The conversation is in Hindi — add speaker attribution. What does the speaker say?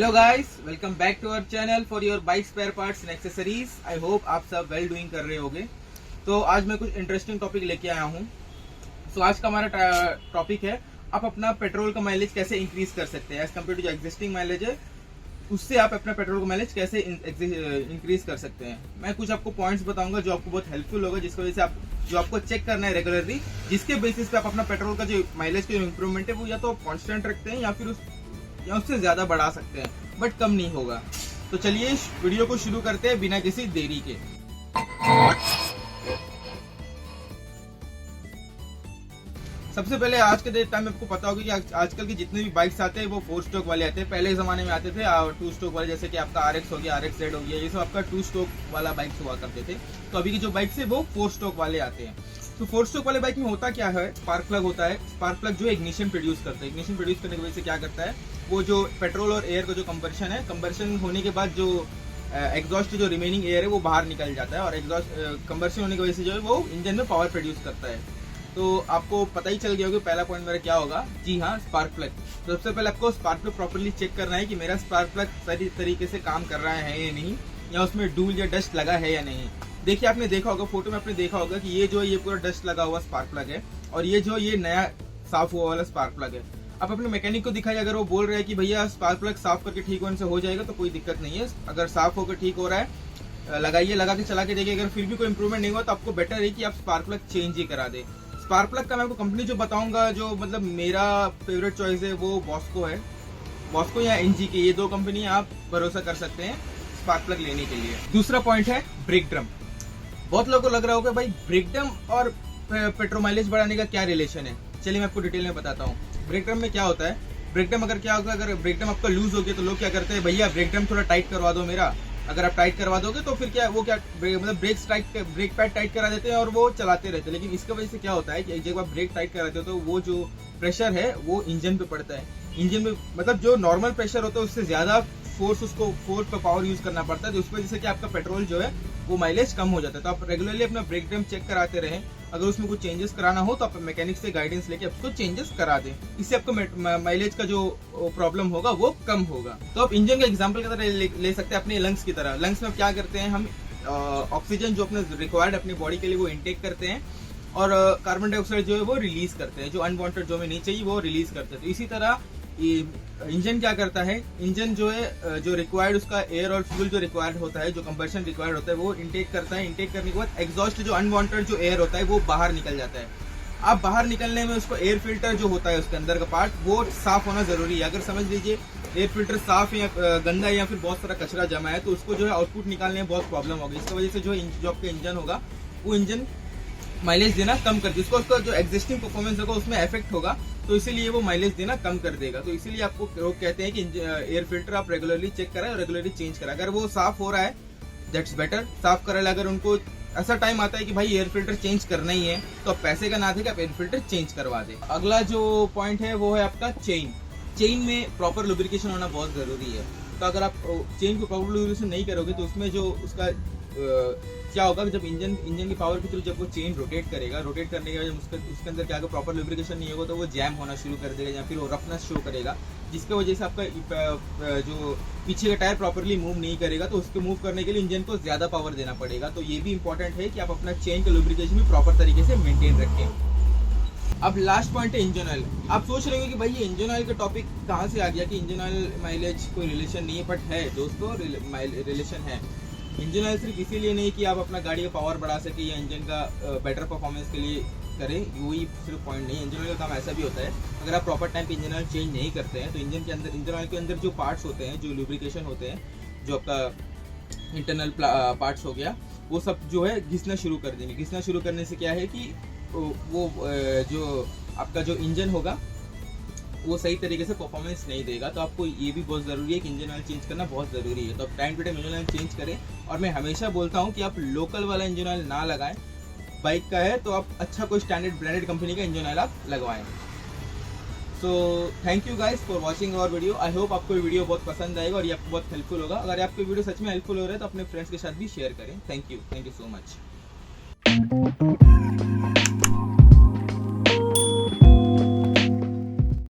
Speaker 1: Hello guys, welcome back to our channel for your bike spare parts and accessories. I hope आप सब वेल डूइंग कर रहे होगे। तो आज मैं कुछ इंटरेस्टिंग टॉपिक लेके आया हूँ। तो आज का हमारा टॉपिक है, आप अपना पेट्रोल का माइलेज कैसे इंक्रीज कर सकते हैं। एज कम्पेयर टू जो एग्जिस्टिंग माइलेज है, उससे आप अपना पेट्रोल का माइलेज कैसे इंक्रीज कर सकते हैं। मैं कुछ आपको पॉइंट्स बताऊंगा जो आपको बहुत हेल्पफुल होगा, जिसकी वजह से आप जो आपको चेक करना है रेगुलरली, जिसके बेसिस पे आप अपना पेट्रोल का जो माइलेज का इंप्रूवमेंट है वो या तो कांस्टेंट रखते हैं या उससे ज्यादा बढ़ा सकते हैं, बट कम नहीं होगा। तो चलिए वीडियो को शुरू करते हैं बिना किसी देरी के। सबसे पहले आज के टाइम में आपको पता होगा कि आजकल के जितने भी बाइक्स आते हैं वो 4 स्ट्रोक वाले आते हैं। पहले जमाने में आते थे 2 स्ट्रोक वाले, जैसे कि आपका RX हो गया, RXZ हो गया, ये सब आपका 2 स्ट्रोक वाला बाइक्स हुआ करते थे। तो अभी की जो बाइक्स है वो 4 स्ट्रोक वाले आते हैं। तो 4 स्ट्रोक वाले बाइक में होता क्या है, स्पार्क प्लग होता है। स्पार्क प्लग जो इग्निशन प्रोड्यूस करता है, इग्निशन प्रोड्यूस करने की वजह से क्या करता है, वो जो पेट्रोल और एयर का जो कंबर्शन है, कंबर्शन होने के बाद जो एग्जॉस्ट जो रिमेनिंग एयर है वो बाहर निकल जाता है, और एग्जॉस्ट कंबर्शन होने की वजह से जो है वो इंजन में पावर प्रोड्यूस करता है। तो आपको पता ही चल गया होगा पहला पॉइंट मेरा क्या होगा। जी हाँ, स्पार्क प्लग। तो सबसे पहले आपको स्पार्क प्लग प्रॉपर्ली चेक करना है कि मेरा स्पार्क प्लग सही तरीके से काम कर रहा है या नहीं, या उसमें डूल या डस्ट लगा है या नहीं। देखिए, आपने देखा होगा फोटो में, आपने देखा होगा कि ये जो है ये पूरा डस्ट लगा हुआ स्पार्क प्लग है, और ये जो ये नया साफ हुआ वाला स्पार्क प्लग है। आप अपने मैकेनिक को दिखाइए, अगर वो बोल रहा है कि भैया स्पार्क प्लग साफ करके ठीक होने से हो जाएगा, तो कोई दिक्कत नहीं है। अगर साफ होकर ठीक हो रहा है, लगाइए, लगा के चला के देखिए। अगर फिर भी कोई इंप्रूवमेंट नहीं हुआ तो आपको बेटर है कि आप स्पार्क प्लग चेंज ही करा दे। स्पार्क प्लग का मैं आपको कंपनी जो बताऊंगा, जो मतलब मेरा फेवरेट चॉइस है, वो बॉस्को है। बॉस्को या एनजी की, ये 2 कंपनी आप भरोसा कर सकते हैं स्पार्क प्लग लेने के लिए। दूसरा पॉइंट है ब्रेक ड्रम। बहुत लोगों को लग रहा होगा भाई ब्रेक ड्रम और पेट्रोल माइलेज बढ़ाने का क्या रिलेशन है। चलिए मैं आपको डिटेल में बताता हूँ। ब्रेक ड्रम में क्या होता है, ब्रेक ड्रम अगर क्या होगा, अगर ब्रेक ड्रम आपका लूज हो गया तो लोग क्या करते हैं, भैया ब्रेक ड्रम थोड़ा टाइट करवा दो मेरा। अगर आप टाइट करवा दोगे तो फिर क्या वो क्या मतलब ब्रेक पैड टाइट करा देते हैं और वो चलाते रहते हैं। लेकिन इसकी वजह से क्या होता है कि जब आप ब्रेक टाइट कराते हो तो वो जो प्रेशर है वो इंजन पे पड़ता है। इंजन में मतलब जो नॉर्मल प्रेशर होता है उससे ज्यादा फोर्स पे पावर यूज करना पड़ता है। तो उस वजह से कि आपका पेट्रोल जो है वो माइलेज कम हो जाता है। तो आप रेगुलरली अपना ब्रेक ड्रम चेक कराते रहें। अगर उसमें कुछ चेंजेस कराना हो तो आप मैकेनिक से गाइडेंस लेके उसको चेंजेस करा दें। इससे आपको माइलेज का जो प्रॉब्लम होगा वो कम होगा। तो आप इंजन का एग्जांपल की तरह ले सकते हैं अपने लंग्स की तरह। लंग्स में क्या करते हैं हम, ऑक्सीजन जो अपने रिक्वायर्ड अपनी बॉडी के लिए वो इनटेक करते हैं, और कार्बन डाइऑक्साइड जो है वो रिलीज करते हैं, जो अनवांटेड जो हमें नहीं चाहिए वो रिलीज करते हैं। तो इसी तरह इंजन क्या करता है, इंजन जो है जो रिक्वायर्ड उसका एयर और फ्यूल जो रिक्वायर्ड होता है, जो कंबर्शन रिक्वायर्ड होता है वो इनटेक करता है। इनटेक करने के बाद एग्जॉस्ट जो अनवांटेड जो एयर होता है वो बाहर निकल जाता है। अब बाहर निकलने में उसको एयर फिल्टर जो होता है उसके अंदर का पार्ट वो साफ होना जरूरी है। अगर समझ लीजिए एयर फिल्टर साफ या गंदा है या फिर बहुत सारा कचरा जमा है तो उसको जो है आउटपुट निकालने में बहुत प्रॉब्लम होगी। इसकी वजह से जो आपका इंजन होगा वो इंजन माइलेज देना कम कर देगा, उसका जो एग्जिस्टिंग परफॉर्मेंस होगा उसमें इफेक्ट होगा, तो इसीलिए वो माइलेज देना कम कर देगा। तो इसीलिए आपको लोग कहते हैं कि एयर फिल्टर आप रेगुलरली चेक कराएं और रेगुलरली चेंज कराएं। अगर वो साफ हो रहा है दैट्स बेटर, साफ करा। अगर उनको ऐसा टाइम आता है कि भाई एयर फिल्टर चेंज करना ही है तो आप पैसे का ना देकर आप एयर फिल्टर चेंज करवा दें। अगला जो पॉइंट है वो है आपका चेन में प्रॉपर लुब्रिकेशन होना बहुत जरूरी है। तो अगर आप चेन को प्रॉपर लुब्रिकेशन नहीं करोगे तो उसमें जो उसका क्या होगा, जब इंजन की पावर के थ्रू जब वो चेन रोटेट करेगा, रोटेट करने के बाद उसके अंदर क्या होगा, प्रॉपर लुब्रिकेशन नहीं होगा तो वो जैम होना शुरू कर देगा या फिर वो रफनेस शो करेगा, जिसकी वजह से आपका जो पीछे का टायर प्रॉपरली मूव नहीं करेगा। तो उसको मूव करने के लिए इंजन को ज्यादा पावर देना पड़ेगा। तो ये भी इंपॉर्टेंट है कि आप अपना चेन का लुब्रिकेशन भी प्रॉपर तरीके से मेंटेन रखें। अब लास्ट पॉइंट है इंजन ऑयल। आप सोच रहे हो कि भाई ये इंजन ऑयल का टॉपिक कहाँ से आ गया कि इंजन ऑयल माइलेज कोई रिलेशन नहीं है, बट है दोस्तों, रिलेशन है। इंजन ऑयल सिर्फ इसीलिए नहीं कि आप अपना गाड़ी का पावर बढ़ा सके या इंजन का बेटर परफॉर्मेंस के लिए करें, वही सिर्फ पॉइंट नहीं है। इंजन ऑयल का काम ऐसा भी होता है, अगर आप प्रॉपर टाइम पे इंजन ऑयल चेंज नहीं करते हैं तो इंजन ऑयल के अंदर जो पार्ट्स होते हैं, जो लुब्रिकेशन होते हैं, जो आपका इंटरनल पार्ट्स हो गया, वो सब जो है घिसना शुरू कर देंगे। घिसना शुरू करने से क्या है कि वो जो आपका जो इंजन होगा वो सही तरीके से परफॉर्मेंस नहीं देगा। तो आपको ये भी बहुत ज़रूरी है कि इंजन ऑयल चेंज करना बहुत ज़रूरी है। तो आप time to time engine oil change करें। और मैं हमेशा बोलता हूँ कि आप लोकल वाला इंजन ऑयल ना लगाएं। बाइक का है तो आप अच्छा कोई स्टैंडर्ड ब्रांडेड कंपनी का इंजन ऑयल आप लगवाएं। So thank you guys for watching our video. I hope आपको वीडियो बहुत पसंद आएगा और ये आपको बहुत हेल्पफुल होगा। अगर आपको वीडियो सच में हेल्पफुल हो रहा है तो अपने फ्रेंड्स के साथ भी शेयर करें। Thank you so much.